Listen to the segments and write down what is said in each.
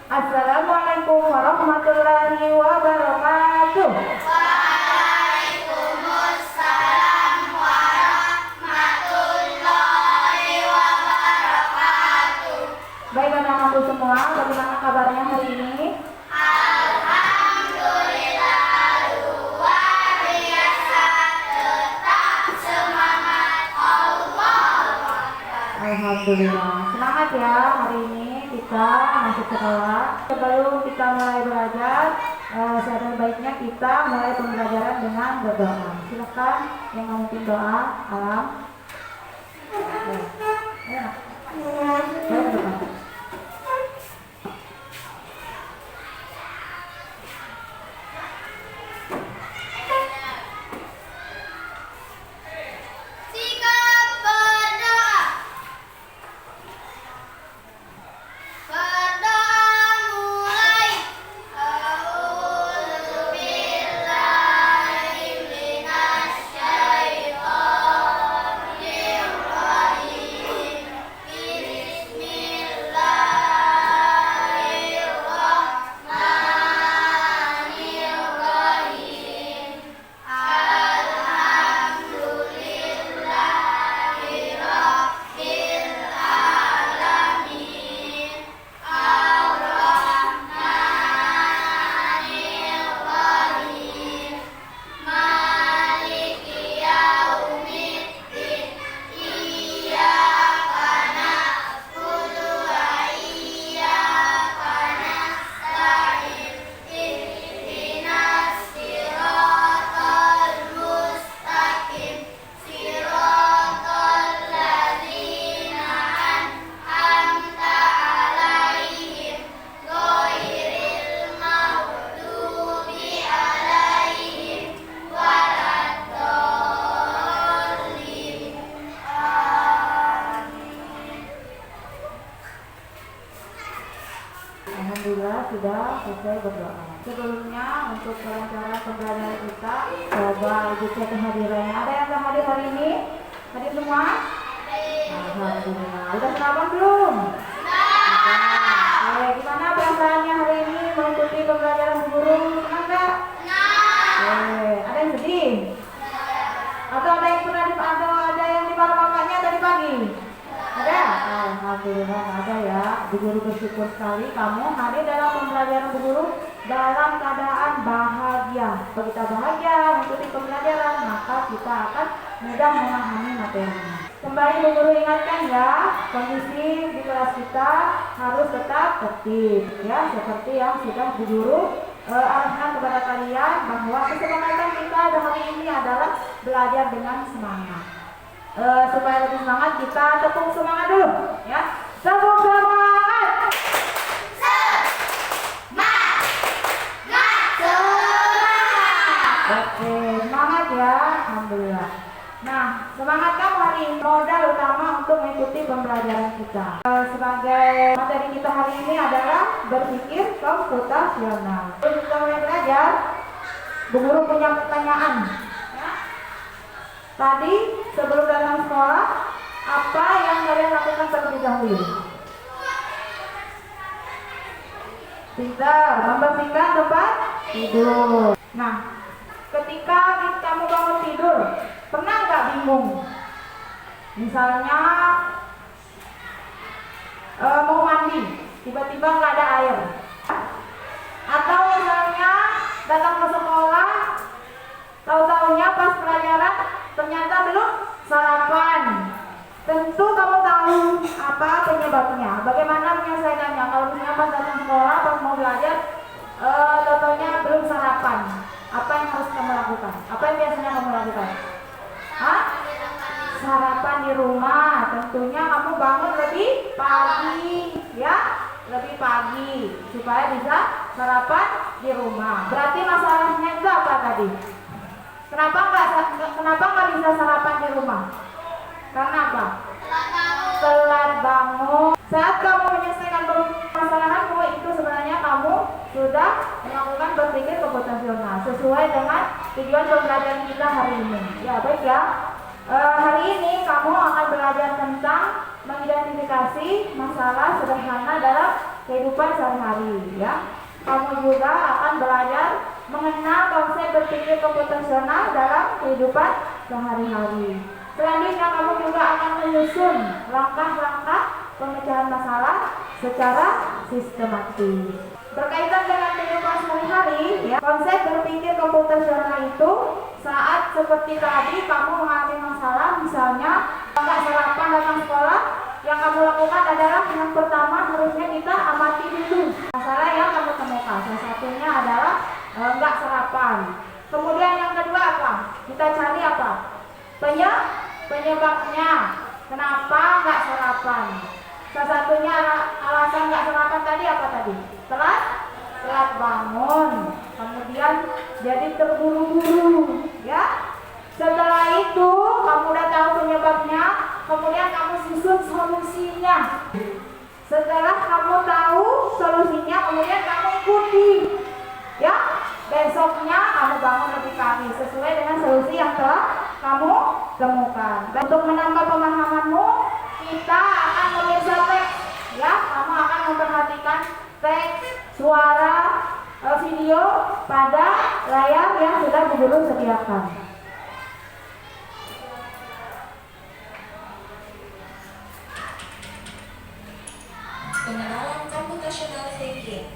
Assalamualaikum warahmatullahi wabarakatuh. Waalaikumsalam warahmatullahi wabarakatuh. Baik anak-anakku semua, bagaimana kabarnya hari ini? Alhamdulillah luar biasa, tetap semangat Allah. Alhamdulillah, semangat ya hari ini kita masuk sekolah. Sebelum kita mulai belajar, seada baiknya kita mulai pembelajaran dengan berdoa. Silakan yang mau memimpin doa. Alam. Ya. Berdoa. Sikap berdoa. Berdoa mulai. A'udzubillahi minasyaitonir rajim. Bismillahirrahmanirrahim. Alhamdulillahi rabbil alamin. Ar-Rahmanir-Rahim. Maliki yaumiddin. Iyyaka na'budu wa iyyaka nasta'in. Ihdinas siratal mustaqim. Siratal ladzina an'amta 'alaihim ghairil maghdubi 'alaihim waladdallin. Alhamdulillah sudah selesai berdoa. Sebelumnya untuk kelancaran pembelajaran kita, coba ibu cek kehadirannya. Ada yang tak hadir hari ini? Hadir semua? Alhamdulillah. Udah sarapan belum? Sudah. Gimana perasaannya hari ini mengikuti pembelajaran Bu Guru? Senang nggak? Ada yang sedih? Atau ada yang pernah ada yang dimarah bapaknya tadi pagi? Ada? Alhamdulillah ada ya. Bu Guru bersyukur sekali kamu hadir dalam pembelajaran Bu Guru dalam keadaan bahagia. Kalau kita bahagia mengikuti pembelajaran, maka kita akan mudah memahami materinya. Kembali Bu Guru ingatkan ya, kondisi di kelas kita harus tetap tertib ya, seperti yang sudah Bu Guru arahkan kepada kalian bahwa kesepakatan kita hari ini adalah belajar dengan semangat. Supaya lebih semangat kita tepung semangat dulu ya. Tepung semangat. Oke, semangat ya. Alhamdulillah. Nah, semangat kamu hari ini modal utama untuk mengikuti pembelajaran kita. Sebagai materi kita hari ini adalah berpikir komputasional. Sebelum kita mulai belajar, Bu Guru punya pertanyaan. Tadi sebelum datang sekolah, apa yang kalian lakukan terlebih dahulu? Pintar, membersihkan tempat tidur. Nah, ketika kamu bangun tidur, pernah nggak bingung? Misalnya mau mandi, tiba-tiba nggak ada air. Atau misalnya datang ke sekolah, tahu-tahunya pas pelajaran ternyata belum sarapan. Tentu kamu tahu apa penyebabnya, bagaimana menyelesaikannya. Kalau misalnya pas datang sekolah, pas mau belajar, tahu-tahunya belum sarapan. Apa yang harus kamu lakukan? Apa yang biasanya kamu lakukan? Sarapan di rumah. Tentunya kamu bangun lebih pagi, ya, lebih pagi supaya bisa sarapan di rumah. Berarti masalahnya itu apa tadi? Kenapa nggak bisa sarapan di rumah? Karena apa? Telat bangun. Saat kamu menyelesaikan permasalahanmu itu sebenarnya kamu sudah melakukan berpikir komputasional sesuai dengan tujuan pembelajaran kita hari ini. Ya baik ya. Hari ini kamu akan belajar tentang mengidentifikasi masalah sederhana dalam kehidupan sehari-hari ya. Kamu juga akan belajar mengenal konsep berpikir komputasional dalam kehidupan sehari-hari. Selanjutnya kamu juga akan menyusun langkah-langkah pemecahan masalah secara sistematis. Berkaitan dengan kehidupan sehari-hari ya, konsep berpikir komputasional itu saat seperti tadi kamu mengalami masalah, misalnya nggak sarapan datang sekolah, yang kamu lakukan adalah yang pertama harusnya kita amati dulu masalah yang kamu temukan. Salah satunya adalah nggak sarapan. Kemudian yang kedua apa? Kita cari apa? Penyebabnya. Kenapa nggak sarapan? Salah satunya alasan nggak sarapan tadi apa tadi? Telat bangun. Kemudian jadi terburu-buru, ya. Setelah itu kamu udah tahu penyebabnya, kemudian kamu susun solusinya. Setelah kamu tahu solusinya, kemudian kamu ikuti, ya. Besoknya kamu bangun lebih pagi sesuai dengan solusi yang telah kamu temukan. Dan untuk menambah pemahamanmu, kita akan memirsa teks, ya. Kamu akan memperhatikan teks, suara, video pada layar yang sudah Bu Guru sediakan. Pengenalan computational thinking.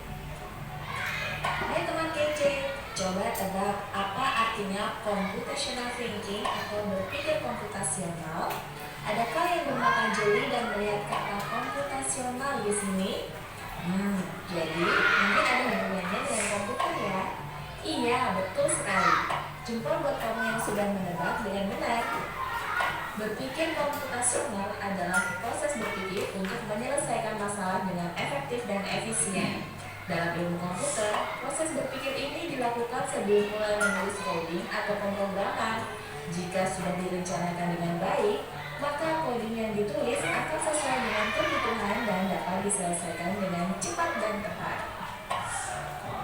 Hai teman kece, coba tebak apa artinya computational thinking atau berpikir komputasional? Adakah yang bermata jeli dan melihat kata komputasional di sini? Jadi mungkin ada hubungannya dengan komputer ya? Iya, betul sekali. Jempol buat kamu yang sudah menebak dengan benar. Berpikir komputasional adalah proses berpikir untuk menyelesaikan masalah dengan efektif dan efisien. Dalam ilmu komputer, proses berpikir ini dilakukan sebelum mulai menulis coding atau pemrograman. Jika sudah direncanakan dengan baik, maka coding yang ditulis akan sesuai dengan kebutuhan dan dapat diselesaikan dengan cepat dan tepat.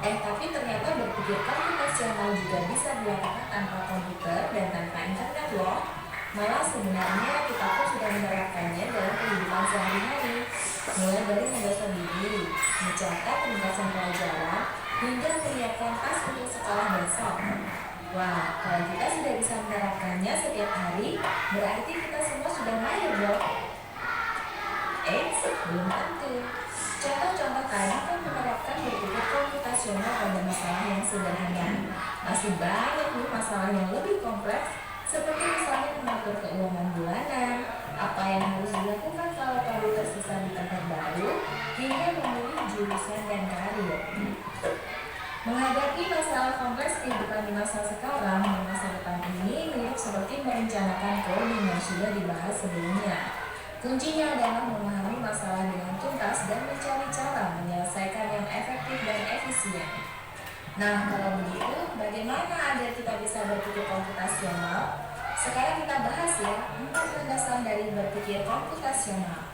Tapi ternyata berpikir komputasional juga bisa dilakukan tanpa komputer dan tanpa internet loh. Malah sebenarnya kita pun sudah menerapkannya dalam kehidupan sehari-hari, mulai dari menggosok gigi, mencatat penugasan pelajaran, hingga menyiapkan tas untuk sekolah besok. Wah, kalau kita sudah bisa menerapkannya setiap hari, berarti kita semua sudah mahir dong. Belum tentu. Contoh-contoh tadi kan menerapkan berpikir komputasional pada masalah yang sederhana. Masih banyak nih masalah yang lebih kompleks, seperti misalnya mengatur keuangan bulanan, apa yang harus dilakukan kalau kamu tersisa di tempat baru, hingga memilih jurusan dan karir. Menghadapi masalah kompleks kehidupan di masa sekarang dan masa depan ini mirip seperti merencanakan coding yang sudah dibahas sebelumnya. Kuncinya adalah memahami masalah dengan tuntas dan mencari cara menyelesaikan yang efektif dan efisien. Nah, kalau begitu, bagaimana agar kita bisa berpikir komputasional? Sekarang kita bahas ya, 4 landasan dari berpikir komputasional.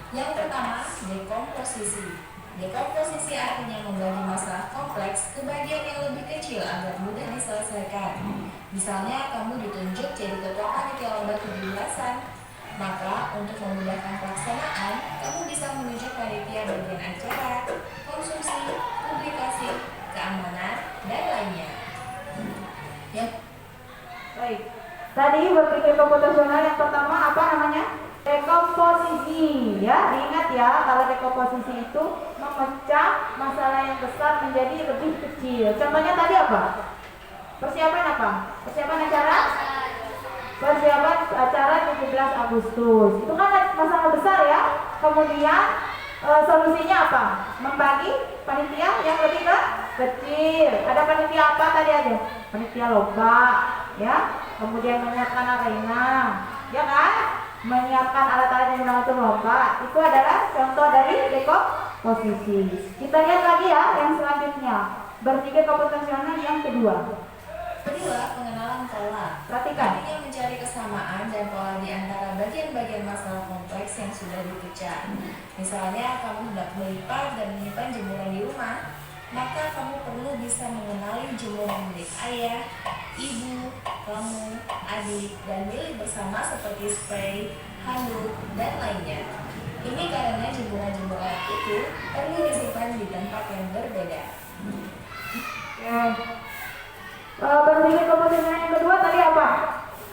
Yang pertama, dekomposisi. Dekomposisi artinya membagi masalah kompleks ke bagian yang lebih kecil agar mudah diselesaikan. Misalnya, kamu ditunjuk jadi ketua panitia lomba 17-an. Maka, untuk memudahkan pelaksanaan, kamu bisa menunjuk panitia bagian acara, konsumsi, publikasi, keamanan, dan lainnya. Ya. Baik. Tadi berpikir komputasional yang pertama apa namanya? Dekomposisi. Ya, diingat ya, kalau dekomposisi itu memecah masalah yang besar menjadi lebih kecil. Contohnya tadi apa? Persiapan apa? Persiapan acara? Persiapan acara 17 Agustus. Itu kan masalah besar ya. Kemudian solusinya apa? Membagi panitia yang lebih kecil. Ada panitia apa tadi aja? Panitia lomba, ya. Kemudian menyiapkan arena, ya kan? Menyiapkan alat-alat yang digunakan untuk lomba. Itu adalah contoh dari dekomposisi. Kita lihat lagi ya yang selanjutnya. Berpikir komputasional yang kedua. Kedua, pengenalan pola. Perhatikan. Artinya mencari kesamaan dan pola di antara bagian-bagian masalah kompleks yang sudah dipecah. Misalnya, kamu hendak melipat dan menyimpan jemuran di rumah, maka kamu perlu bisa mengenali jemuran milik ayah, ibu, kamu, adik, dan milik bersama seperti spray, handuk, dan lainnya. Ini karena jemuran-jemuran itu perlu disimpan di tempat yang berbeda. Berpikir komposisinya yang kedua tadi apa?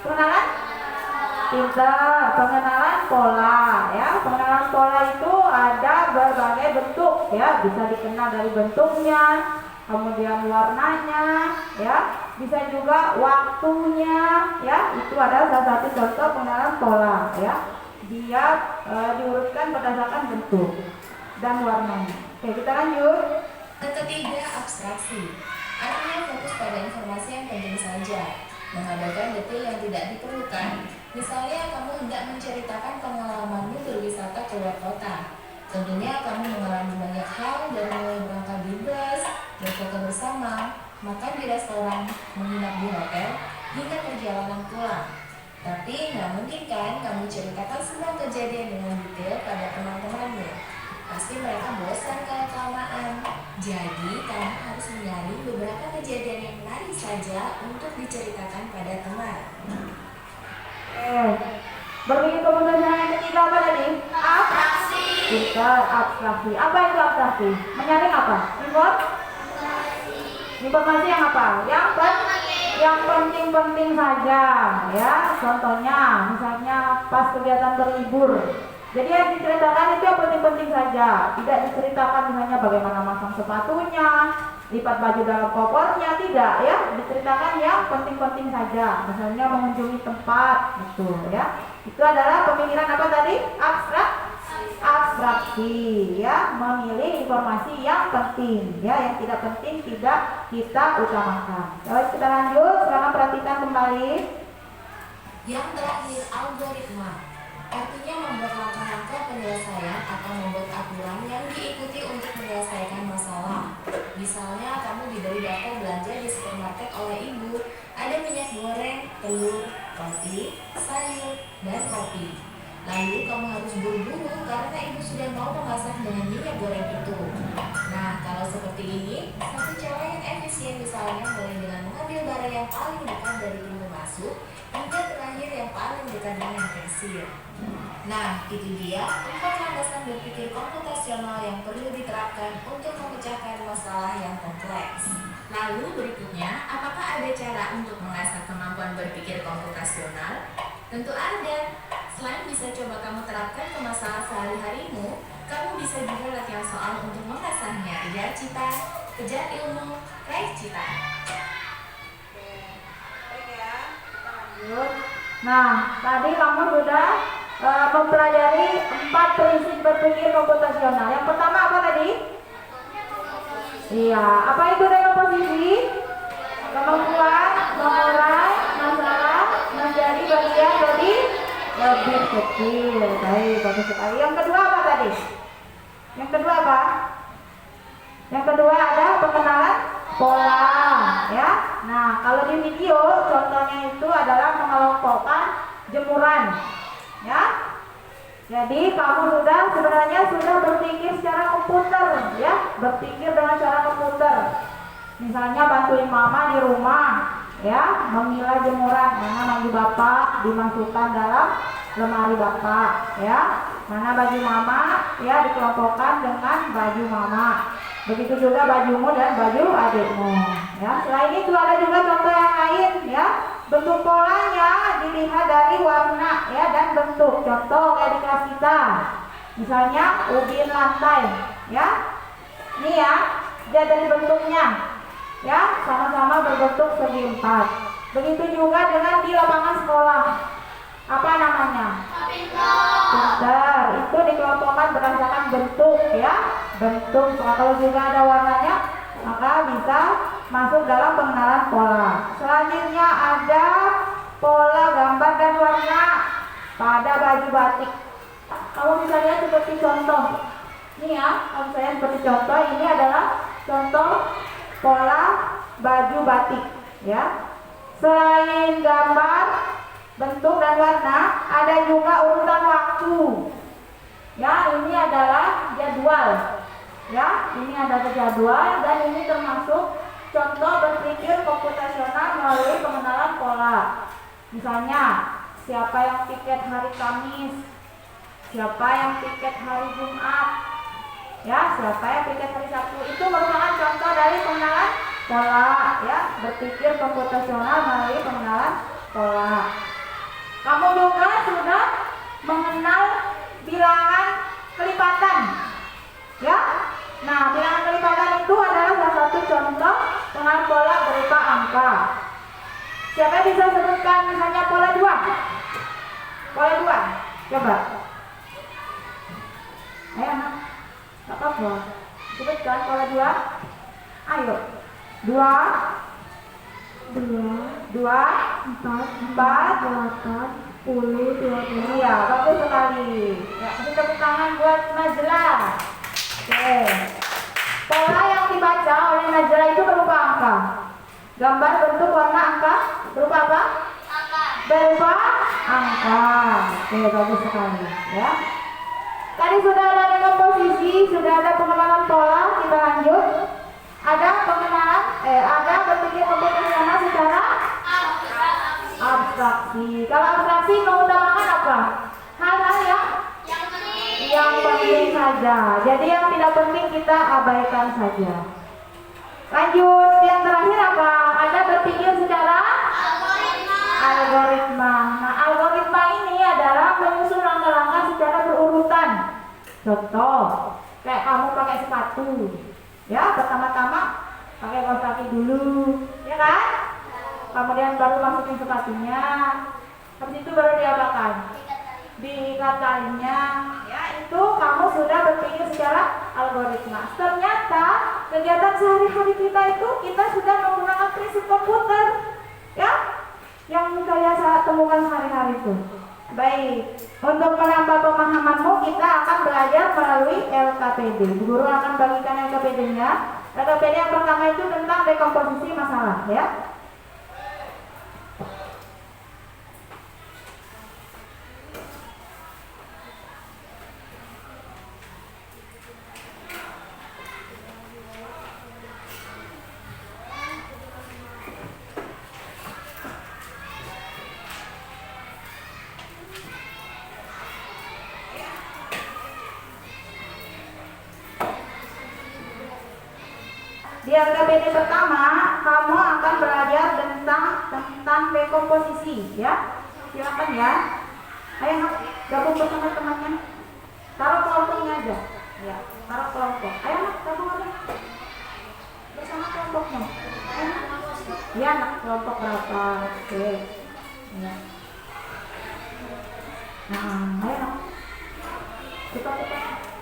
Pengenalan? Pintar. Pengenalan pola ya. Pengenalan pola itu ada berbagai bentuk ya. Bisa dikenal dari bentuknya, kemudian warnanya ya. Bisa juga waktunya ya. Itu ada salah satu contoh pengenalan pola ya. Dia diurutkan berdasarkan bentuk dan warnanya. Oke, kita lanjut. Yang ketiga, abstraksi. Artinya fokus pada informasi yang penting saja, mengabaikan detail yang tidak diperlukan. Misalnya, kamu hendak menceritakan pengalamanmu berwisata ke luar kota. Tentunya kamu mengalami banyak hal dari mulai berangkat di bus, berfoto bersama, makan di restoran, menginap di hotel, hingga perjalanan pulang. Tapi nggak mungkin kan kamu ceritakan semua kejadian dengan detail pada teman-temanmu. Pasti mereka bosan kalau kelamaan. Jadi kamu harus menyaring beberapa kejadian yang menarik saja untuk diceritakan pada teman. Berpikir komposisi yang ketiga apa tadi? Abstraksi. Pintar, abstraksi. Apa itu abstraksi? Menyaring apa? Informasi yang apa? Yang penting-penting saja ya. Contohnya misalnya pas kegiatan berlibur. Jadi yang diceritakan itu yang penting-penting saja. Tidak diceritakan misalnya bagaimana masang sepatunya, lipat baju dalam kopornya, tidak ya. Diceritakan yang penting-penting saja. Misalnya mengunjungi tempat gitu ya. Itu adalah pemikiran apa tadi? Abstraksi ya, memilih informasi yang penting ya, yang tidak penting tidak kita utamakan. Baik, kita lanjut. Sekarang perhatikan kembali. Yang terakhir, algoritma. Artinya membuat langkah-langkah penyelesaian atau membuat aturan yang diikuti untuk menyelesaikan masalah. Misalnya kamu diberi daftar belanja di supermarket oleh ibu. Ada minyak goreng, telur, roti, sayur, dan kopi. Lalu kamu harus buru-buru karena ibu sudah mau memasak dengan minyak goreng itu. Nah, kalau seperti ini, satu cara yang efisien misalnya mulai dengan mengambil barang yang paling dekat dari pintu masuk hingga terakhir yang paling dekat dengan kasir. Nah, itu dia 4 landasan berpikir komputasional yang perlu diterapkan untuk memecahkan masalah yang kompleks. Lalu berikutnya, apakah ada cara untuk mengasah kemampuan berpikir komputasional? Tentu ada. Selain bisa coba kamu terapkan ke masalah sehari-harimu, kamu bisa juga latihan soal untuk mengasahnya. Kejar cita, kejar ilmu, raih cita. Nah, tadi kamu sudah mempelajari 4 prinsip berpikir komputasional. Yang pertama apa tadi? Iya, apa itu dekomposisi? Kemampuan mengurai masalah menjadi bagian lebih kecil. Baik, bagus sekali. Yang kedua apa tadi? Yang kedua apa? Yang kedua ada pengenalan pola, ya. Nah, kalau di video contohnya itu adalah mengelompokkan jemuran, ya. Jadi kamu sebenarnya sudah berpikir secara komputer, ya. Berpikir dengan cara komputer. Misalnya bantuin mama di rumah, ya, memilah jemuran. Mana baju bapak dimasukkan dalam lemari bapak, ya. Mana baju mama, ya, dikelompokkan dengan baju mama. Begitu juga bajumu dan baju adikmu, ya. Selain itu ada juga contoh yang lain, ya. Bentuk polanya dilihat dari warna, ya, dan bentuk. Contoh kayak di kelas kita, misalnya ubin lantai, ya. Ini ya, dia dari bentuknya, ya, sama-sama berbentuk segi 4. Begitu juga dengan di lapangan sekolah. Apa namanya? Pintar. Itu dikelompokkan berdasarkan bentuk, ya. Bentuk. Kalau juga ada warnanya, maka bisa masuk dalam pengenalan pola. Selanjutnya ada pola gambar dan warna pada baju batik. Kamu bisa lihat seperti contoh. Ini ya, kalau saya seperti contoh, ini adalah contoh pola baju batik, ya. Selain gambar, bentuk dan warna, ada juga urutan waktu. Ya, ini adalah jadwal. Ya, ini ada jadwal dan ini termasuk contoh berpikir komputasional melalui pengenalan pola. Misalnya, siapa yang tiket hari Kamis, Siapa yang piket hari Jumat? Ya, siapa yang piket hari Sabtu? Itu merupakan contoh dari pengenalan pola, ya, berpikir komputasional melalui pengenalan pola. Kamu juga sudah mengenal bilangan kelipatan, ya. Nah, bilangan kelipatan itu adalah salah satu contoh pengenalan pola berupa angka. Siapa yang bisa sebutkan misalnya pola 2? Pola 2, coba. Ayo, anak. Gak apa-apa. Sebutkan pola 2. Ayo. 2, 4, 8, 10, 20. Iya, bagus sekali. Ya, kasih tepuk tangan buat Najla. Oke. Pola yang dibaca oleh Najla itu berupa angka. Gambar bentuk warna angka berupa apa? Berupa angka. Oke, bagus sekali. Ya. Tadi sudah ada komposisi, sudah ada pengenalan pola. Kita lanjut. Ada pengenalan, ada berpikir komputasional secara abstraksi. Kalau abstraksi mengutamakan apa? Hal-hal yang penting saja. Jadi yang tidak penting kita abaikan saja. Lanjut, yang terakhir apa? Ada berpikir secara algoritma. Nah, algoritma ini adalah menyusun langkah-langkah secara berurutan. Contoh, kayak kamu pakai sepatu. Ya, pertama-tama pakai kaos kaki dulu, ya kan? Kemudian baru masukin sepatunya. Habis itu baru diapakan? Diikat talinya. Ya, itu kamu sudah berpikir secara algoritma. Ternyata kegiatan sehari-hari kita itu kita sudah menggunakan prinsip komputer, ya, yang saya temukan sehari-hari itu. Baik, untuk menambah pemahamanmu kita akan belajar melalui LKPD. Bu Guru akan bagikan LKPD-nya. LKPD yang pertama itu tentang dekomposisi masalah, ya. Di LKPD pertama, kamu akan belajar tentang dekomposisi, ya. Silakan ya. Ayo gabung bersama temannya. Taruh kelompoknya aja. Ya, taruh kelompok. Ayo nak, gabung aja. Bersama kelompoknya. Ayo. Ya, nak, kelompok berapa? Oke. Ya. Nah, ayo nak. Cepat-cepat.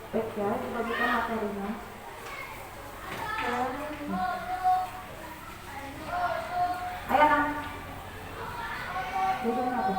Baik ya, dibagikan materinya. Ayo nak. Bagaimana apa?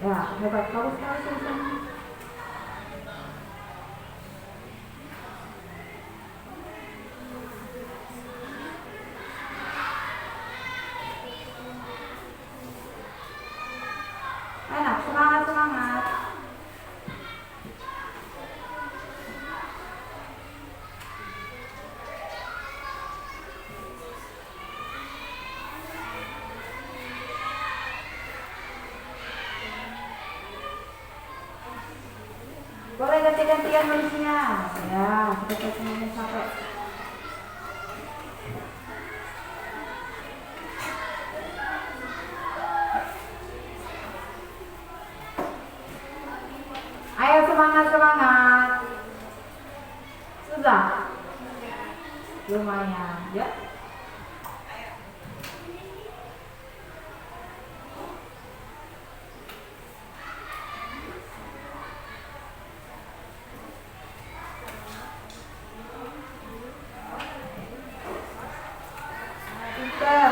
Ya, hebat. Bagus sekali tulisannya. Enak, semangat, semangat. Boleh ganti-gantian nulisnya. Ya, kita semuanya sampai. Ayo semangat, semangat. Sudah? Lumayan, ya.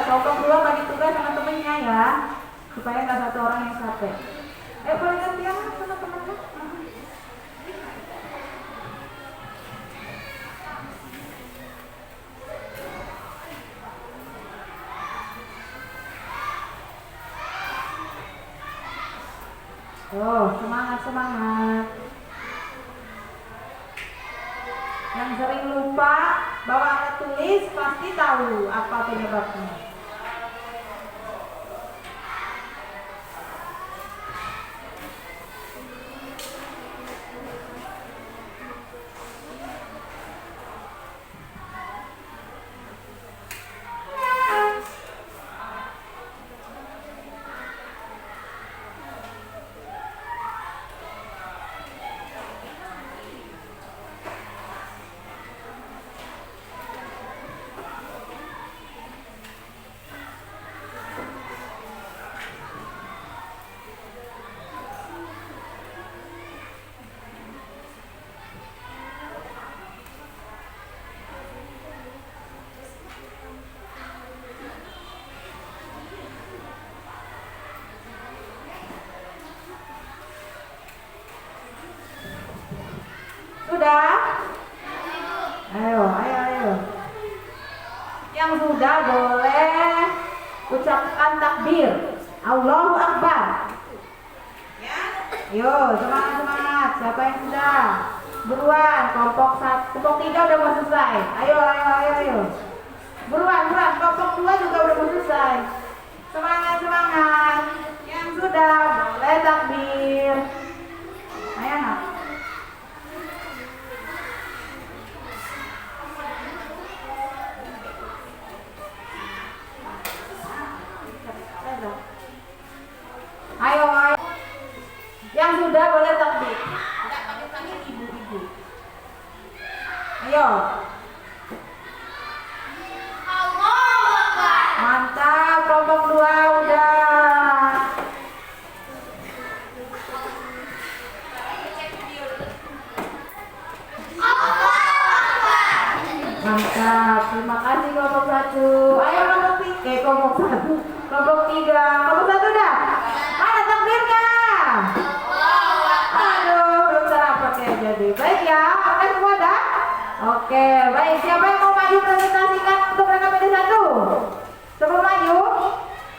Kelompok dua bagi tugas sama temennya ya, supaya nggak satu orang yang capek. Boleh gantian sama temennya. Oh, semangat, semangat. Yang sering lupa bawa alat tulis pasti tahu apa penyebabnya. Sudah? Ayo, ayo, ayo. Yang sudah boleh ucapkan takbir. Allahu Akbar. Ya. Yo, semangat, semangat. Siapa yang sudah? Buruan, kelompok 3 udah mau selesai. Ayo, ayo, ayo, ayo. Buruan, buruan. Kelompok 2 juga udah mau selesai. Semangat, semangat. Yang sudah boleh takbir. Ayo, nak. Ayo, ayo. Yang sudah boleh takbir. Enggak pakai tangan ibu-ibu. Ayo. Allahu Akbar. Mantap, kelompok 2 udah. Allahu Akbar. Mantap, terima kasih kelompok 1. Ayo kelompok 3, kelompok 1. Kelompok 3. Kelompok 1 dah. Mana takbirnya? Aduh, belum sarapan kayak jadi. Baik ya, oke semua dah? Oke, baik. Siapa yang mau maju presentasikan untuk RKPD 1? Sebelum maju?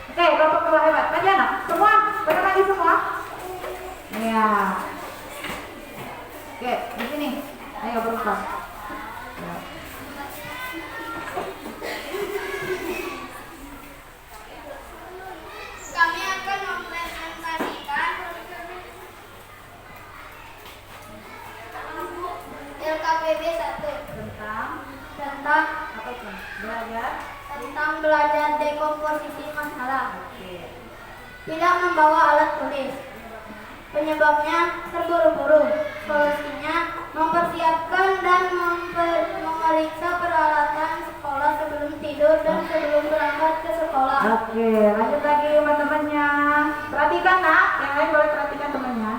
Oke, kelompok 2 hebat. Maju anak? Semua? Pada maju semua? Iya. Oke, di sini. Ayo berempat. Ya. Kami akan mempresentasikan LKPD 1 tentang Apa itu? Belajar. belajar dekomposisi masalah. Oke. Tidak membawa alat tulis. Penyebabnya terburu-buru. Solusinya mempersiapkan dan memeriksa peralatan sekolah sebelum tidur dan sebelum berangkat ke sekolah. Oke, lanjut lagi teman-temannya. Perhatikan nak, yang lain boleh perhatikan temannya.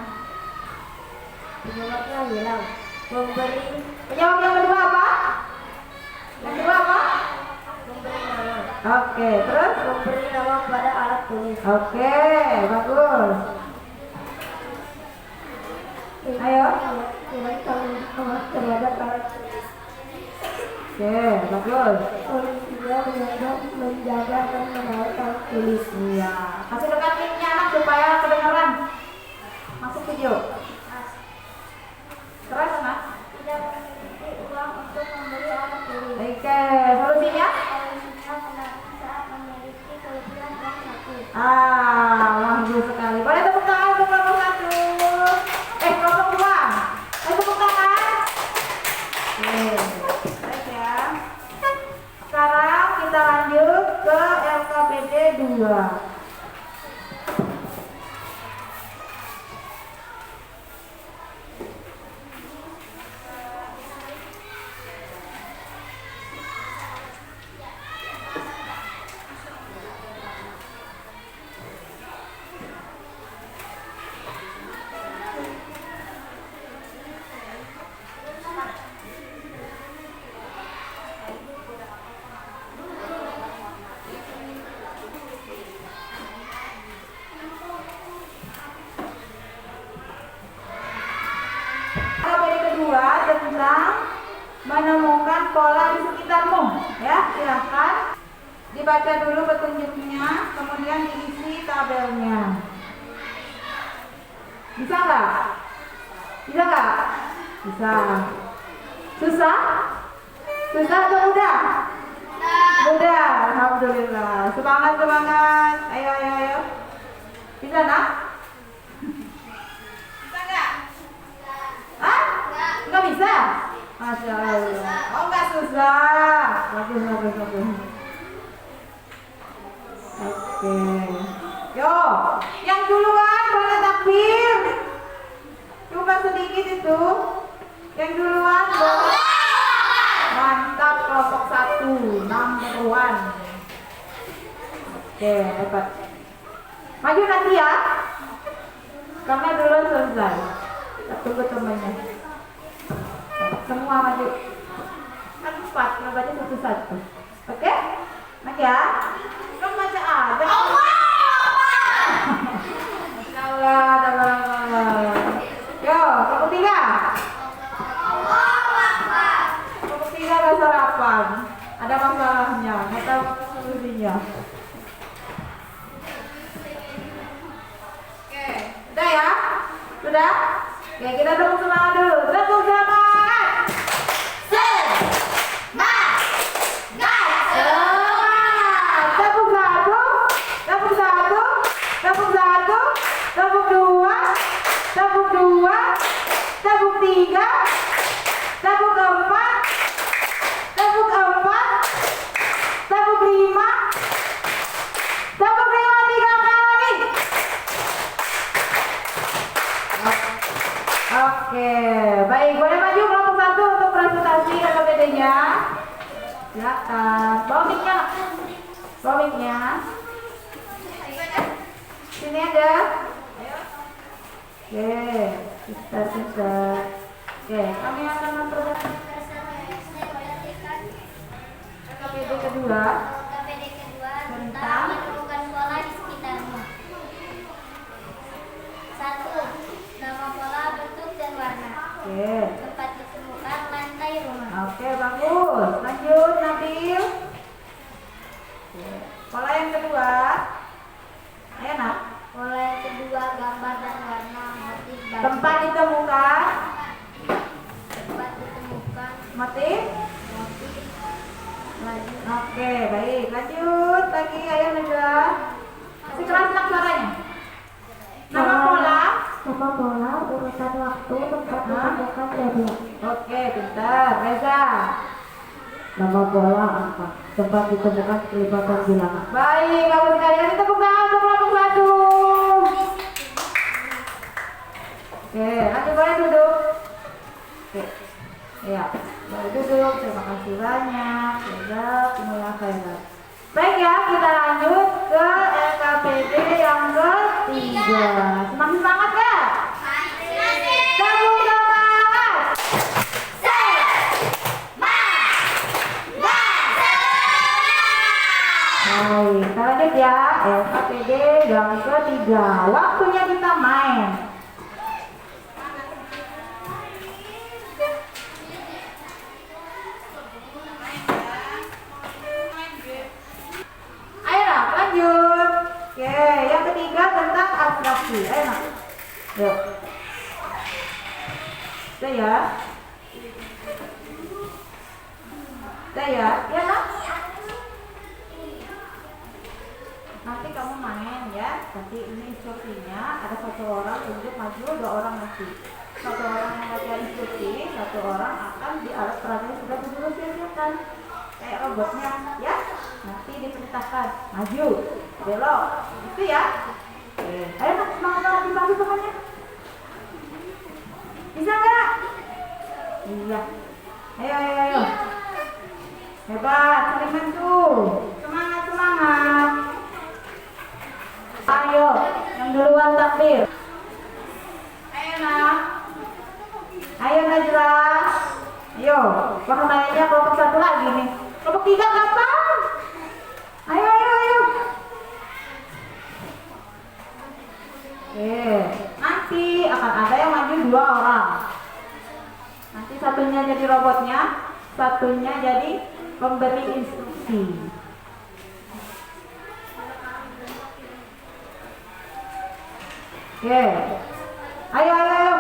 Penyebabnya hilang. Penyebab yang kedua apa? Yang kedua apa? Oke, terus? Memberi nama pada alat tulis. Oke, bagus. Ayo. Memberi tanggung jawab terhadap alat tulis. Oke, bagus. Polisinya menjaga dan merawat alat tulis. Iya. Kasih dekat mic-nya anak supaya kedengaran. Masuk video. Terus, Nak? Tidak memiliki uang untuk membeli alat tulis. Oke, solusinya? Polisinya menang saat memiliki kelebihan uang satu. Bagus sekali. Boleh tepuk tangan untuk kelompok 1. Kelompok 2. Tepuk tangan. Oke, baik ya. Sekarang kita lanjut ke LKPD 2. LKPD kedua tentang menemukan pola di sekitarmu. Ya, silahkan dibaca dulu petunjuknya, kemudian diisi tabelnya. Bisa nggak? Bisa nggak? Bisa. Susah? Susah atau mudah? Mudah. Alhamdulillah. Semangat, semangat. Ayo, ayo, ayo. Bisa, Nak? Bisa nggak? Hah? Nggak bisa? Masya Allah. Oh, nggak susah. Bagus, bagus, bagus. Oke. Yo, yang duluan boleh takbir. Cuma sedikit itu. Yang duluan boleh. Mantap, kelompok 1, number 1. Oke, hebat. Maju nanti ya. Karena duluan selesai. Kita tunggu temannya. Semua maju. Kan 4, nambahnya 1-1. Oke? Maju ya. Kan baca ada. Allah. Yo, kelompok 3. Kelompok 3 ada sarapan. Ada masalahnya, nggak tahu solusinya. Oke, udah ya? Sudah? Oke, kita tepuk semangat dulu. Tepuk semangat. Semangat. Tepuk 1, tepuk 1, tepuk 1, tepuk 2, tepuk 2, tepuk 3, tepuk 4, tepuk 4, tepuk 5, tepuk 5 3 kali. Oke, baik, boleh maju kelompok 1 untuk presentasi LKPD-nya. Silakan. Bawa mic-nya. Bawa mic-nya. Sini ada. Oke, pintar. Oke, kami akan mempresentasikan LKPD kedua. LKPD kedua tentang menemukan pola di sekitarmu. 1. Nama pola, bentuk, dan warna. Oke. Tempat ditemukan lantai rumah. Oke, bagus. Lanjut, Nabil. Oke. Pola yang kedua. Ayo, Nak. Pola yang kedua, gambar dan warna motif baju. Tempat ditemukan Tempat ditemukan motif. motif baju. Oke, baik. Lanjut lagi, ayo Najwa. Kasih keras Nak suaranya. Nama pola. Nama pola, urutan waktu, tempat ditemukan jadwal. Oke, pintar. Reza. Nama pola apa? Tempat ditemukan kelibatan bilangan. Baik, bagus sekali. Kasih tepuk tangan untuk kelompok 1. Oke, nanti boleh duduk. Oke, ya, boleh duduk. Terima kasih banyak. Jazakumullah khairan. Baik ya, kita lanjut ke LKPD yang ketiga. Semakin semangat ya? Tepuk semangat. Baik, kita lanjut ya. SAPD yang ketiga. Waktunya kita main. Ayo nak, lanjut. Oke, yang ketiga tentang abstraksi. Ayo nak. Yuk. Udah ya. Udah ya. Ya nak. Nanti kamu main ya. Nanti ini instruksinya. Ada satu orang tunjuk maju, dua orang maju. Satu orang yang baca instruksi, satu orang akan di alat peraga yang sudah dulu siapkan. Kayak robotnya ya. Nanti diperintahkan maju, belok, itu ya. Ayo nak, semangat dibantu temannya. Bisa nggak? Iya. Ayo, ayo, ayo. Hebat, saling bantu. Semangat, semangat. Ayo, yang duluan takbir. Ayo nak. Ayo Najra. Ayo, bakal nanya kelompok satu lagi nih. Kelompok tiga kapan? Ayo, ayo, ayo. Nanti akan ada yang maju dua orang. Nanti satunya jadi robotnya, satunya jadi pemberi instruksi. Ayo, ayo, ayo.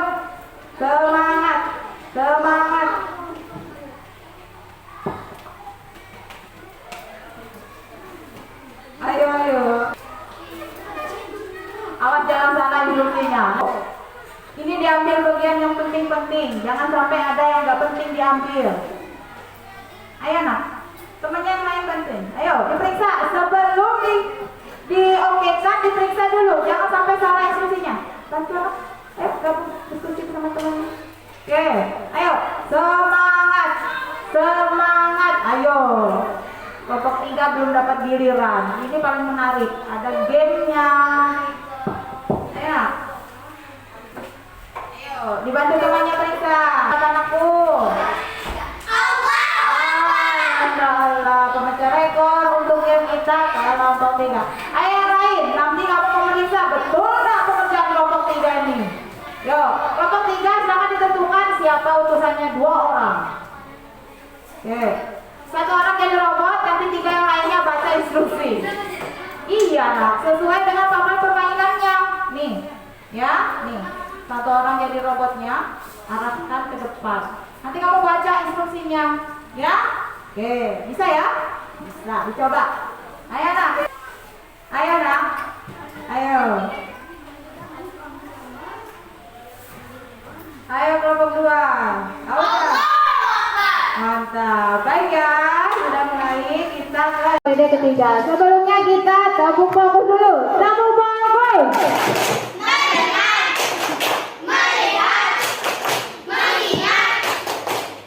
Semangat, semangat. Ayo, ayo. Awas jangan salah instruksinya. Ini diambil bagian yang penting-penting. Jangan sampai ada yang nggak penting diambil. Ayo nak, temannya yang lain penting. Ayo diperiksa sebelum diokekan, diperiksa dulu. Jangan sampai salah instruksinya. Bantu anak. Ayo gabung diskusi sama temannya. Oke, ayo semangat, semangat. Ayo. Kelompok 3 belum dapat giliran. Ini paling menarik. Ada gamenya. Ayo. Ayo, dibantu temannya periksa. Anakku. Allah, pemecah rekor untuk game kita kelompok 3. Ayo yang lain, nanti kamu memeriksa betul nggak pekerjaan kelompok 3 ini. Yo, kelompok 3 silakan ditentukan siapa utusannya 2 orang. Oke. Satu orang jadi robot, nanti 3 yang lainnya baca instruksi. Iya lah, sesuai dengan papan permainannya. Nih, ya, nih. Satu orang jadi robotnya, arahkan ke depan. Nanti kamu baca instruksinya, ya. Oke, bisa ya? Bisa, dicoba. Ayo nak, ayo nak, ayo. Ayo kelompok 2. Awas. Mantap, baik ya, sudah mulai kita ke PD ketiga. Sebelumnya kita tabung fokus dulu. Tabung fokus. Melihat,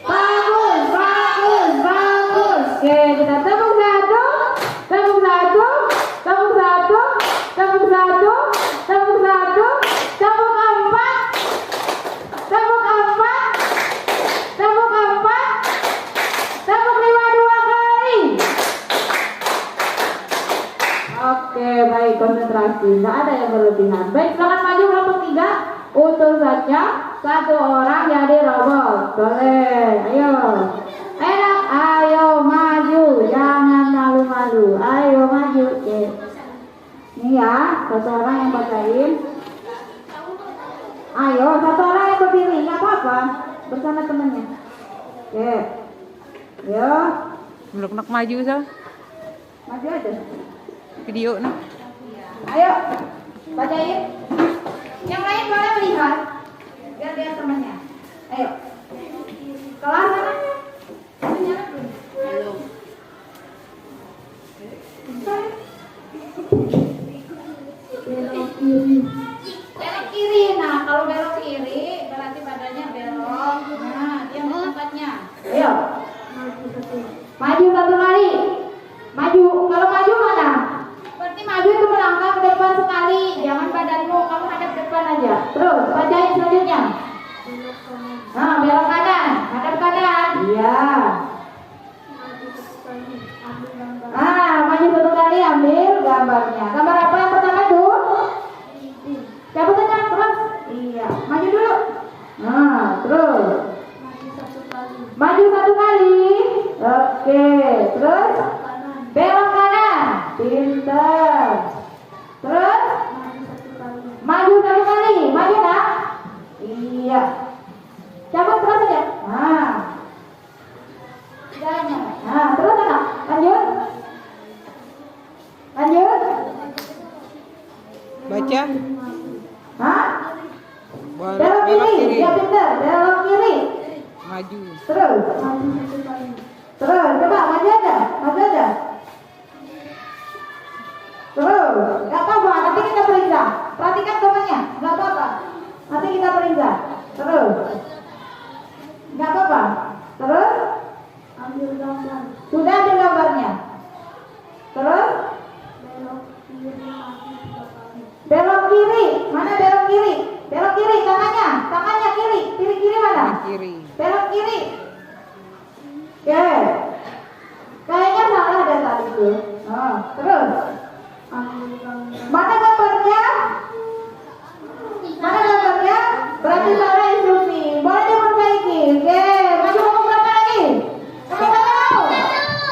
bagus, bagus, bagus. Oke, kita tabung satu, tabung satu, tabung satu, tabung satu, tabung satu, tabung 4, tabung 4, tabung 4. Tepuk 5 2 kali. Oke, baik, konsentrasi. Nggak ada yang berlebihan. Baik, silakan maju kelompok 3. Utul saja satu orang jadi robot. Boleh. Ayo. Enak. Ayo maju. Jangan malu-malu. Ayo maju. Oke. Ini ya, satu orang yang bacain. Ayo, satu orang yang berdiri. Nggak apa-apa. Bersama temannya. Oke. Ya, Belum nak maju sah. maju aja. Video nak. Ayo, bacain. Yang lain boleh melihat. Biar lihat temannya. Ayo. Kelas sana. Belum. Belok kiri. Belok kiri. Nah, kalau belok kiri berarti badannya belok. Nah, diam di tempatnya. Ayo. Maju satu kali. Maju. Kalau maju mana? Berarti maju itu melangkah ke depan sekali. Jangan badanmu kamu hadap depan aja. Terus bacain selanjutnya. Nah, belok kanan. Hadap kanan. Iya. Maju satu kali. gambarnya. Gambar apa yang pertama itu? Cabut aja terus. Iya, maju dulu. Nah, terus. Maju satu kali. Oke, terus belok kanan. Pintar. Terus maju satu kali. Maju nak. Iya. Cabut terus aja. Nah. Nah, terus anak. Lanjut. Lanjut. Baca. Hah? Belok Belok kiri. kiri. Ya pintar. Belok kiri. Maju. Terus. Terus. Coba maju aja. Maju aja. Terus. Gak apa-apa. Nanti kita periksa. Perhatikan temannya. Gak apa-apa. Nanti kita periksa. Terus. Gak apa-apa. Terus. Ambil gambar. Sudah ambil gambarnya. Terus. Belok kiri maju 3 kali. Belok kiri. Mana belok kiri? Belok kiri. Tangannya. Tangannya kiri. Kiri mana? Kiri. Belok kiri. Oke. Kayaknya salah ada tadi itu. Oh, terus. Ambil gambar. Mana gambarnya? Mana gambarnya? Berarti salah instruksi. Boleh diperbaiki. Oke. Maju kelompok berapa lagi? Kelompok satu.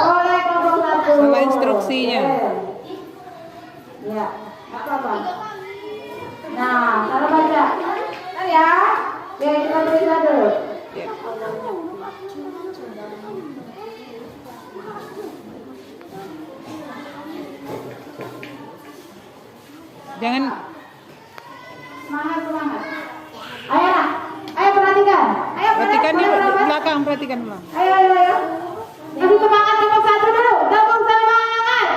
Oleh kelompok satu. Salah instruksinya. Oke. Ya. Nggak apa-apa. Nah, salah baca. Kan ya? Oke, kita periksa dulu. Ya. Jangan Semangat. Ayo nak. Ayo perhatikan. Ayo perhatikan di berapa? belakang, perhatikan belakang. Ayo. Kasih semangat kelompok satu dulu. Gabung semangat.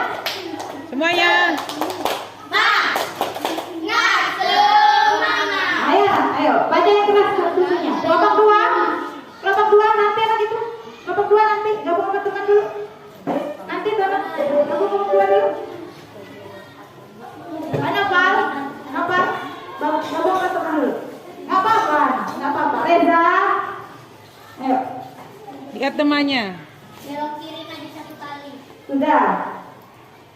Semuanya. Ayo. Baca yang keras instruksinya. Kelompok dua nanti anak itu. Kelompok dua nanti gabung sama teman dulu. Nanti teman gabung kelompok dua dulu. Mana Pak? Apa? Gabung ke teman dulu. Nggak apa-apa. Reza. Ayo. Lihat temannya. Belok kiri maju 1 kali. Sudah.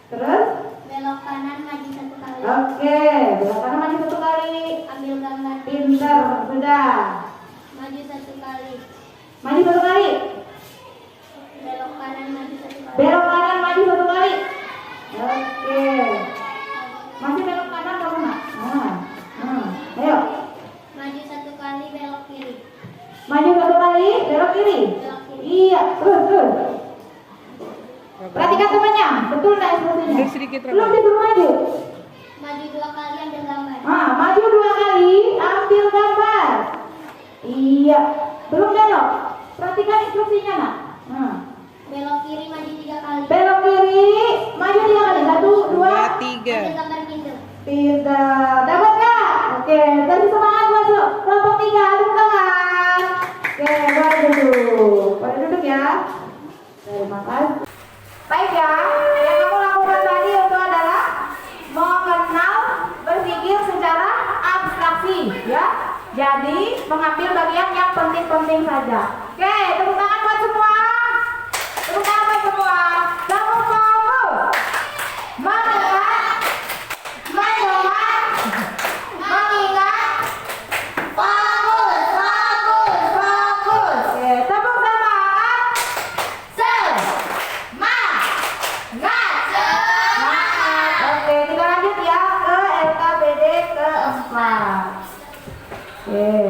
Terus? Belok kanan maju 1 kali. Oke. Belok kanan maju 1 kali. Ambil gambar. Pintar. Sudah. Maju 1 kali. Maju 1 kali. Belok kanan maju 1 kali. Belok kanan maju 1 kali. Oke. Masih belok kanan kamu nak? Ayo. Maju 1 kali belok kiri. Maju 1 kali, belok kiri. Belok kiri. Iya, terus. Perhatikan temannya, betul nggak instruksinya? Mundur sedikit, Robo. Belum disuruh maju. Maju 2 kali ambil gambar. Maju 2 kali, ambil gambar. Iya, belum belok. Perhatikan instruksinya nak. Belok kiri maju 3 kali. Belok kiri, maju 3 kali. 1, 2, 3. Ambil gambar pintu. pintar. Dapat nggak? Oke, kasih semangat buat kelompok 3. Tepuk tangan. Oke, boleh duduk. Boleh duduk ya. Terima kasih. Baik ya, yang kamu lakukan tadi itu adalah mengenal berpikir secara abstraksi ya. Jadi mengambil bagian yang penting-penting saja. Oke, tepuk tangan buat semua. Tepuk tangan buat semua. Kamu fokus. Mengingat, mendengar, mengingat. Fokus. Oke, tepuk semangat. Semangat. Oke, kita lanjut ya ke LKPD keempat. Oke.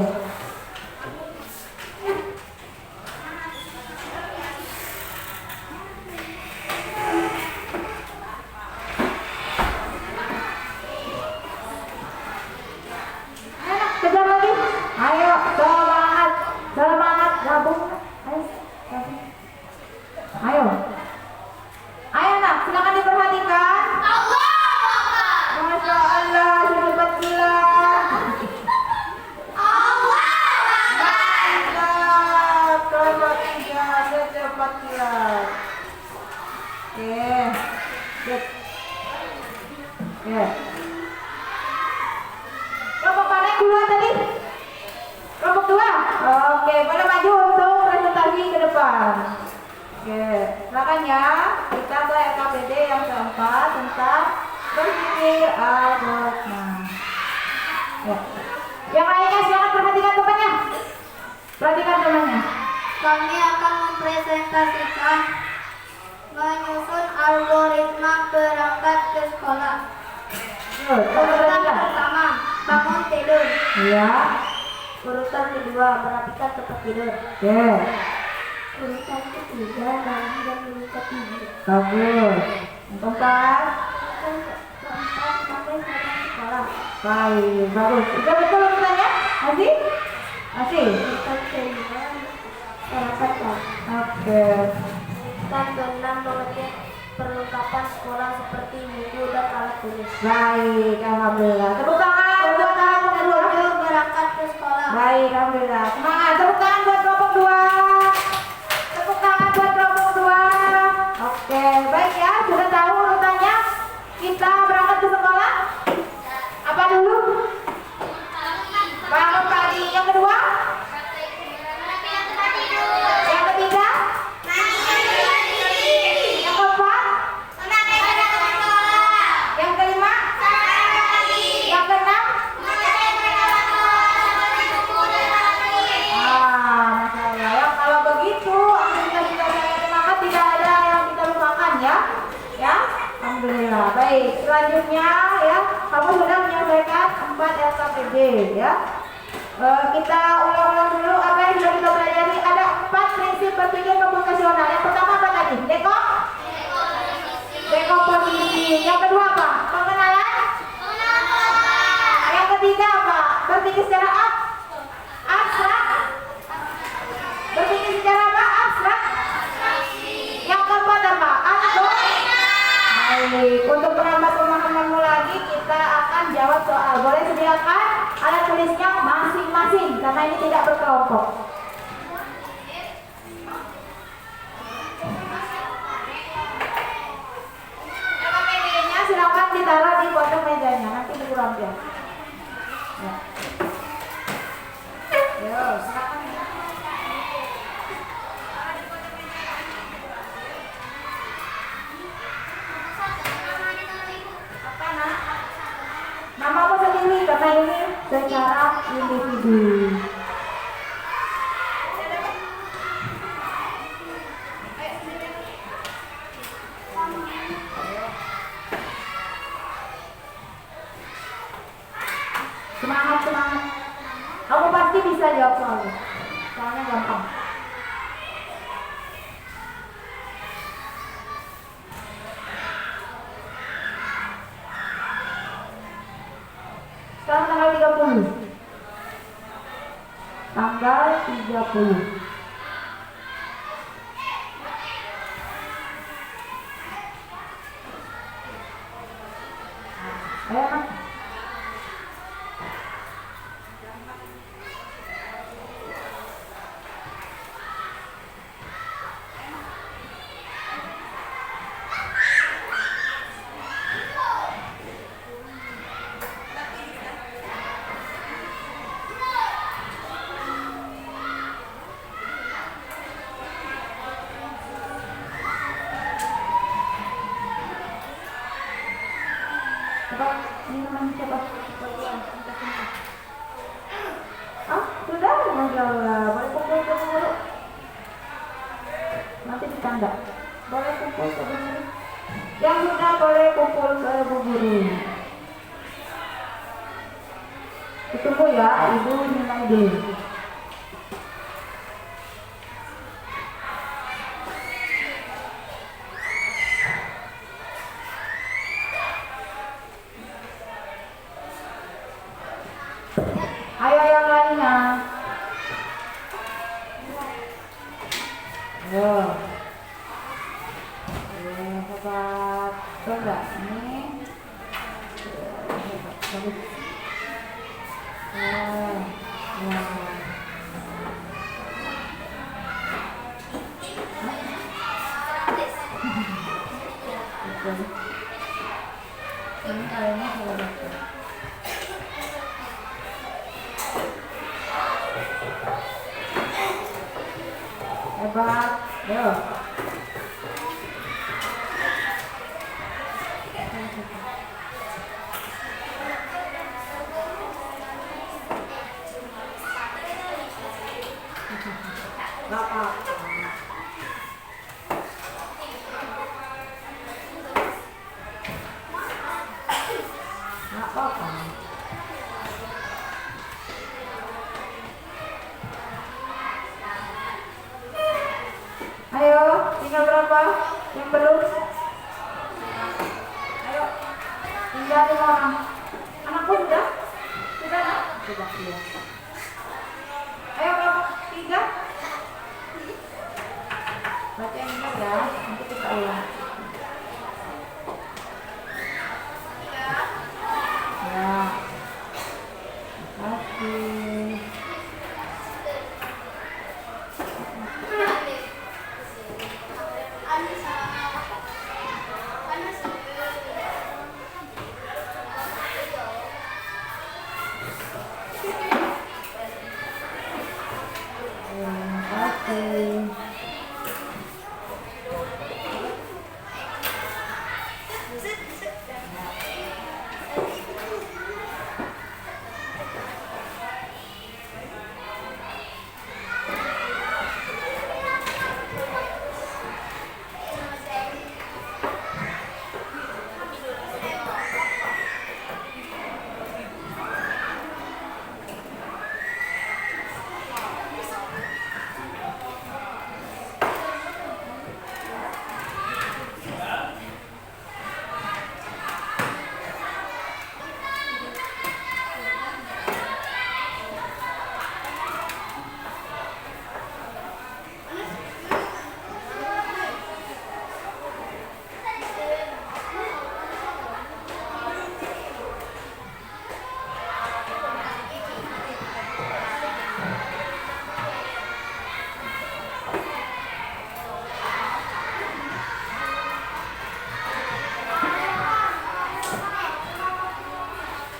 Ayo, kejar lagi. Ayo, semangat, gabung. Ayo, gabung. Ayo nak, silakan diperhatikan. Masya Allah, cepat gila. Mantap, kelompok 3, cepat gila. Oke, sip. Oke. Kelompok mana yang duluan tadi? Kelompok 2? Oke, boleh maju untuk presentasi ke depan. Oke, silakan ya. Kita ke LKPD yang keempat tentang akhir adotna. Ya. Yang lainnya silakan perhatikan temannya. Perhatikan temannya. Kami akan mempresentasikan menyusun algoritma berangkat ke sekolah. Urutan pertama, bangun tidur. Iya. Urutan kedua, merapikan tempat tidur. Oke. Urutan ketiga, mandi dan mengikat gigi. Bagus. Yang keempat. Urutan keempat, pakai seragam sekolah. Baik, bagus. Udah betul urutannya? Masih? Masih? Urutan kelima, sarapan pagi. Oke. Urutan keenam, mengecek perlengkapan sekolah seperti buku dan alat tulis. Baik, alhamdulillah. Tepuk tangan buat kelompok dua. Menuju berangkat ke sekolah. Baik, alhamdulillah. Semangat. Tepuk tangan buat kelompok dua. Tepuk tangan buat kelompok dua. Oke, baik ya. Sudah tahu urutannya? Kita berangkat ke sekolah. Apa dulu? Bangun pagi. Yang kedua? Yang ketiga? Yang keempat? Yang kelima? Yang keenam? Masya Allah. Ya, kalau begitu aktivitas kita yang semangat tidak ada yang kita lupakan ya. Ya, alhamdulillah. Baik, selanjutnya ya, kamu sudah menyelesaikan 4 LKPD ya. Kita ulang-ulang dulu apa yang sudah kita pelajari. Ada 4 prinsip berpikir komputasional. Yang pertama apa tadi? Dekomposisi. Yang kedua apa? Pengenalan. Yang ketiga apa? Berpikir secara abstrak. Berpikir secara apa? Abstrak. Yang keempat apa? Baik, untuk menambah pemahamanmu lagi kita akan jawab soal. Boleh sediakan alat tulisnya masing-masing karena ini tidak berkelompok. LKPD-nya silakan ditaruh di pojok mejanya, nanti dikurang ya. Yo, silakan. Apa nak? Namamu sendiri karena ini secara individu. Semangat, semangat. Kamu pasti bisa jawab soalnya. Soalnya gampang. Sekarang tanggal 30. Tanggal 30. Ayo, Mas. Coba, ini namanya siapa? Ah, sudah, Masya Allah. Boleh kumpul ke guru. Nanti ditanda. Boleh kumpul ke guru. Yang sudah boleh kumpul ke guru. Ditunggu ya, Ibu nilai dulu. Ayo yang lainnya. Ayo. Hebat. Coba ini. Bagus. Ini kayaknya hebat. Hebat, yo.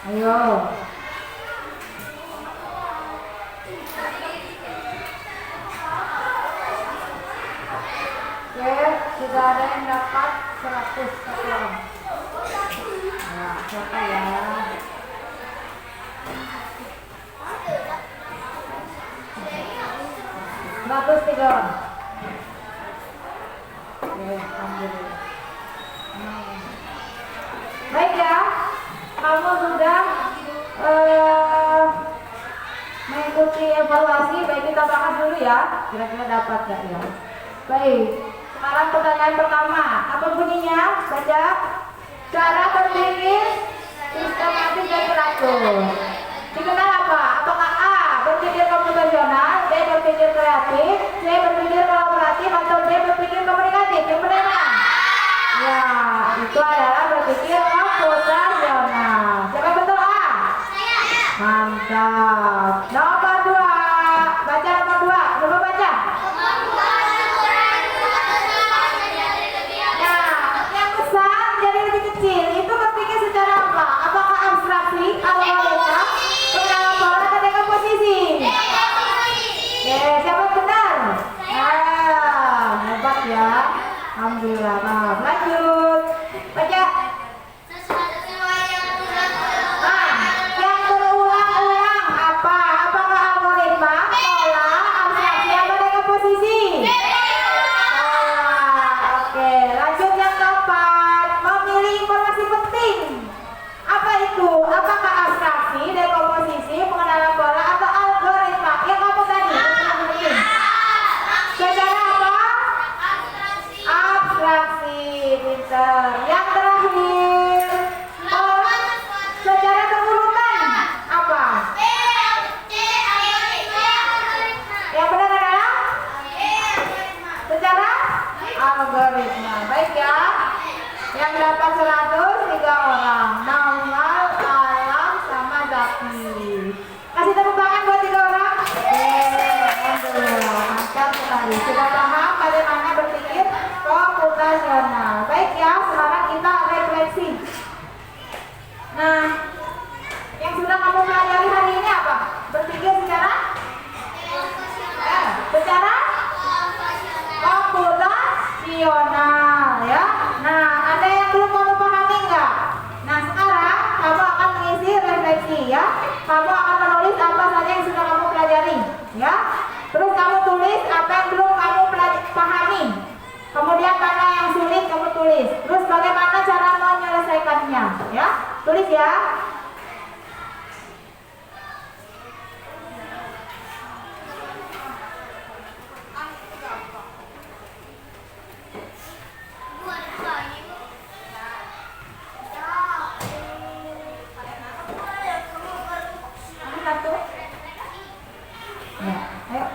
Ayo. Oke, sudah ada yang dapat 100 satu orang. Nah, siapa ya? 103 orang. Oke, alhamdulillah. Baik ya, kamu sudah mengikuti evaluasi. Baik, kita bahas dulu ya. Kira-kira dapat gak ya? Baik, sekarang pertanyaan pertama. Apa bunyinya? Baca. Cara berpikir sistematis dan teratur. Dikenal apa? Apakah A. Berpikir komputasional, B. Berpikir kreatif, C. Berpikir kolaboratif, atau D. Berpikir komunikatif? Yang benar mana? Ya, itu adalah berpikir komputasional. Siapa betul A? Mantap. Nomor 2. Baca nomor 2. Coba baca. Yang besar jadi lebih kecil. Itu berpikir secara apa? Apakah abstraksi, algoritma, pengenalan pola, atau dekomposisi? Siapa benar? Hebat ya. Alhamdulillah. Nah, lanjut. Baca. Yang berulang-ulang apa? Apakah algoritma, pola, abstraksi, atau dekomposisi? Oke, lanjut yang keempat. Memilih informasi penting. Apa itu? Apakah abstraksi, dekomposisi, pengenalan pola, atau algoritma? Yang kamu tadi? Secara apa? Abstraksi. Pinter. Yang terakhir. Secara berurutan. Apa? Yang benar adalah? Secara algoritma. Baik ya. Yang dapat 103 orang. Naungal, Alam, sama Zaki. Kasih tepuk tangan buat 3 orang. Alhamdulillah. Mantap sekali. Sudah paham bagaimana berpikir komputasional. Baik ya. Sekarang kita refleksi. Nah, yang sudah kamu pelajari hari ini apa? Berpikir secara komputasional ya. Nah, ada yang belum kamu pahami nggak? Nah, sekarang kamu akan mengisi refleksi ya. Kamu akan menulis apa saja yang sudah kamu pelajari ya. Terus kamu tulis apa yang belum kamu pahami. Kemudian mana yang sulit kamu tulis. Terus bagaimana cara menyelesaikannya ya. Tulis ya. Satu. Ya, ayo.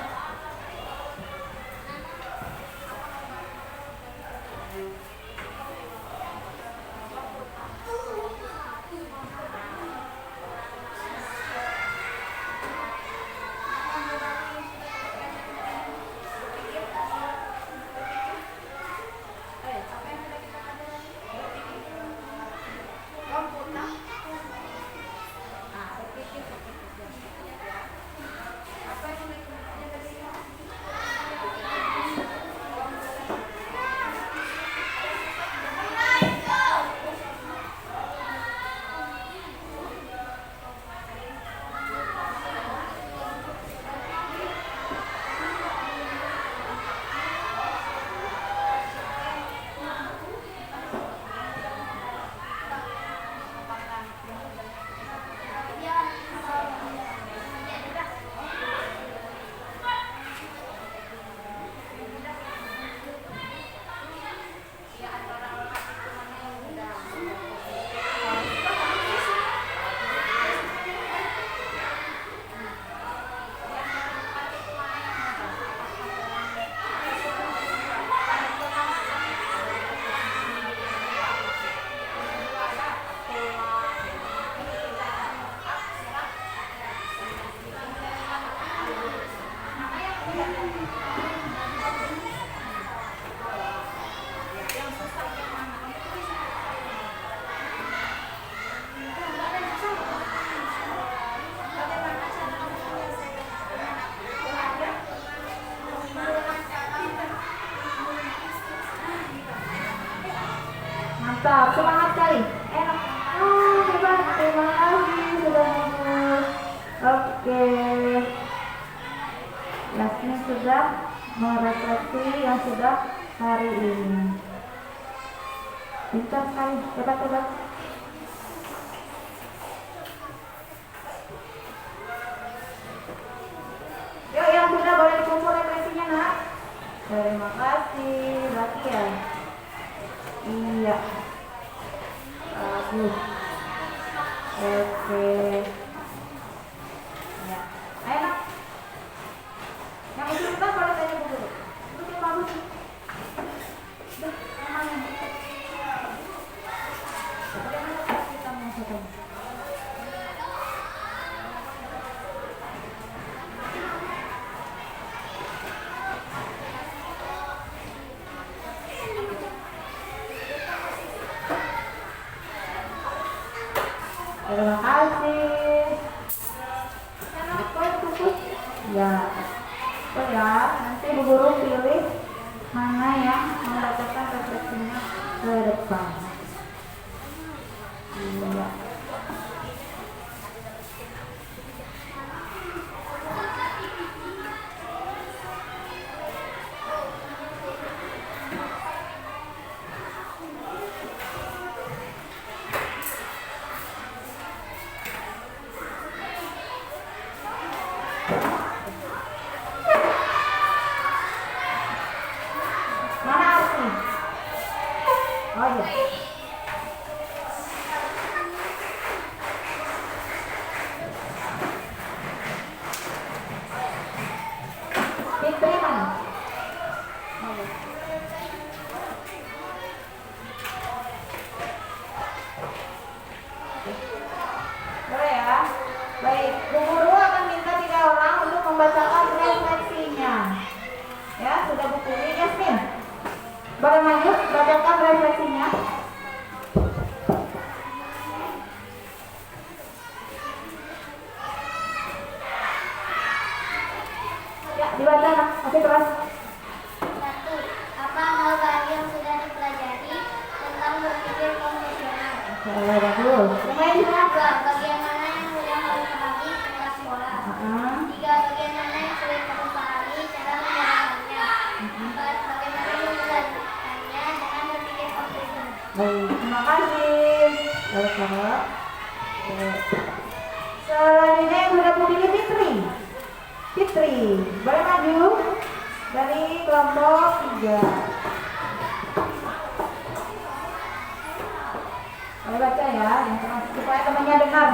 Mantap, semangat sekali. Enak. Oh, hebat. Terima kasih sudah ngomong. Oke. Yasmin sudah merefleksi yang sudah hari ini. Pintar sekali, hebat. Yuk, yang sudah boleh dikumpul refleksinya, nak. Terima kasih, lagi ya. Iya. Bagus. Oke. Ya. Ayo, nak. Yang itu kita boleh tanya Bu Guru. Itu yang bagus. Duh, yang mana? Bagaimana kita mau ketemu? Terima kasih. Ya, oh ya. Nanti Bu Guru pilih mana yang membacakan refleksinya ke depan. Iya. Mana Arsi? Oh iya. Fitri mana? Oh iya. Boleh ya? Baik, Bu Guru akan minta 3 orang untuk membacakan refleksinya. Ya, sudah Bu pilih. Yasmin, boleh maju bacakan refleksinya. Ya, dibaca, nak. Masih terus. 1. Apa hal baru yang sudah dipelajari tentang berpikir konvensional? Boleh, bagus. Yang lain juga. 2. Bagian mana yang mudah kamu pahami tentang sekolah? 3. Bagian mana yang sulit kamu pahami cara menjalankannya? 4. Bagaimana menyelesaikannya dengan berpikir konvensional? Baik, terima kasih. Sama-sama. Selanjutnya yang sudah pilih Fitri. Fitri, boleh maju dari kelompok 3. Boleh baca ya, yang supaya temannya dengar.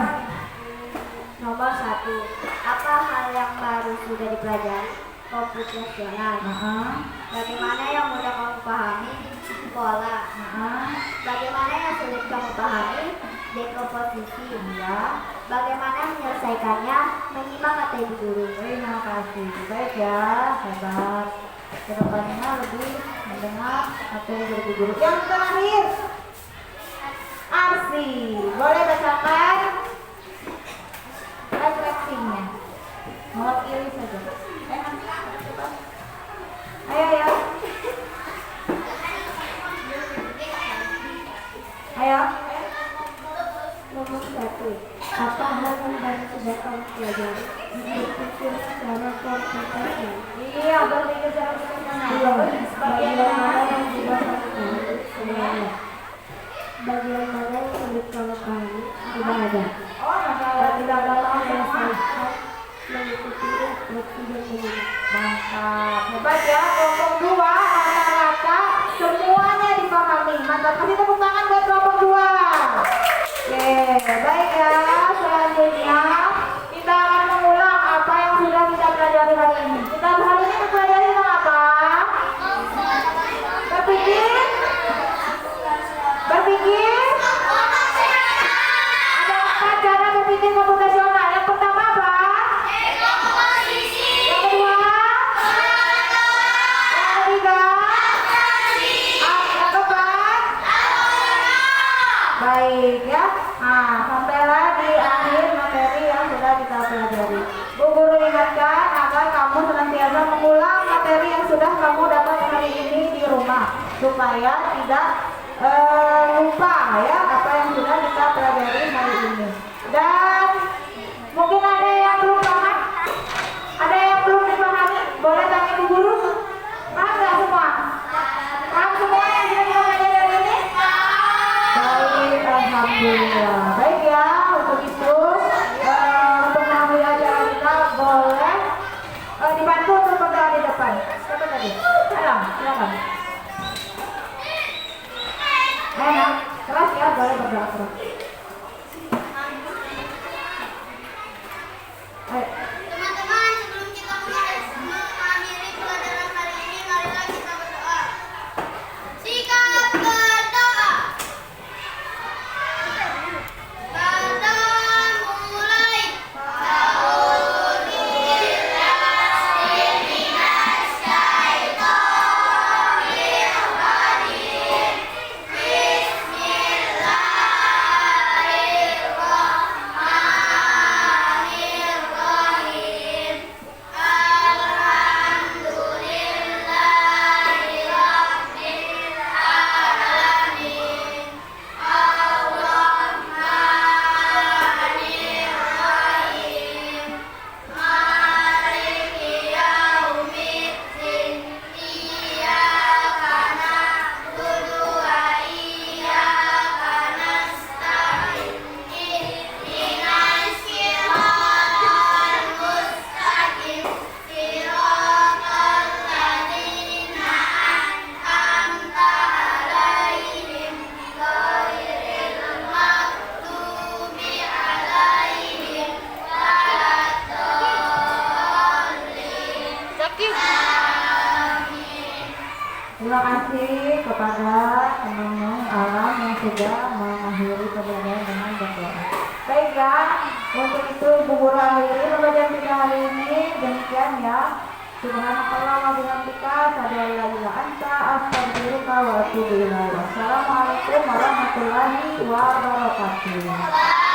Nomor 1. Apa hal yang baru sudah dipelajari? Komputasional. Bagaimana yang mudah kamu pahami? Pola. Bagaimana yang sulit kamu pahami? Dekomposisi. Ya, Bagaimana menyelesaikannya? Menyimak materi guru. terima kasih. Baik ya, hebat. Kedepannya lebih mendengar materi dari guru. Yang terakhir, Arsi, boleh bacakan refleksinya. Mewakili saja. Ayo ya. Ayo. Nomor 1. Apa hal yang baru sudah kamu pelajari? Berpikir secara komputasional. Iya, berpikir secara profesional. Bagian Bagaimana? mana yang sudah kamu pahami? Bagian mana yang sulit kamu pahami? Tidak ada. Oh, masalah tidak ada Saya masalah. sehat mengikuti refleksi dan menyimak. Mantap, hebat ya. Kelompok 2 rata-rata semuanya dipahami. Mantap, kasih tepuk tangan buat kelompok 2. Oke, baik ya. Selanjutnya kita akan mengulang apa yang sudah kita pelajari hari ini. Kita hari ini mempelajari tentang apa? Berpikir? Berpikir? Ada 4 cara berpikir komputasional. Yang pertama apa? Yang kedua? Yang ketiga? Yang keempat? Baik ya. Nah, sampailah di akhir materi yang sudah kita pelajari. Bu Guru ingatkan agar kamu senantiasa mengulang materi yang sudah kamu dapat hari ini di rumah supaya tidak lupa ya apa yang sudah kita pelajari hari ini. Dan mungkin ada yang belum paham, ada yang belum dipahami, boleh tanya Bu Guru. Paham nggak semua? Paham semua yang sudah kita pelajari hari ini? Baik, alhamdulillah. Baik ya, untuk itu untuk mengakhiri acara kita boleh dibantu untuk berdoa di depan. Siapa tadi? Ayo, silakan. Enak, keras ya, boleh berdoa terus. Ayo. Teman-teman, sebelum kita mengakhiri pelajaran hari ini, marilah kita berdoa. Sikap berdoa. Kita mulai. Terima kasih kepada teman-teman alam yang sudah mengakhiri pembelajaran dengan berdoa. Baik ya, untuk itu Bu Guru akhiri pembelajaran kita hari ini. Demikian ya. Subhanakallah wa bihamdika, asyhadu an la ilaha illa anta, astaghfiruka wa atubu ilaik. Wassalamualaikum warahmatullahi wabarakatuh.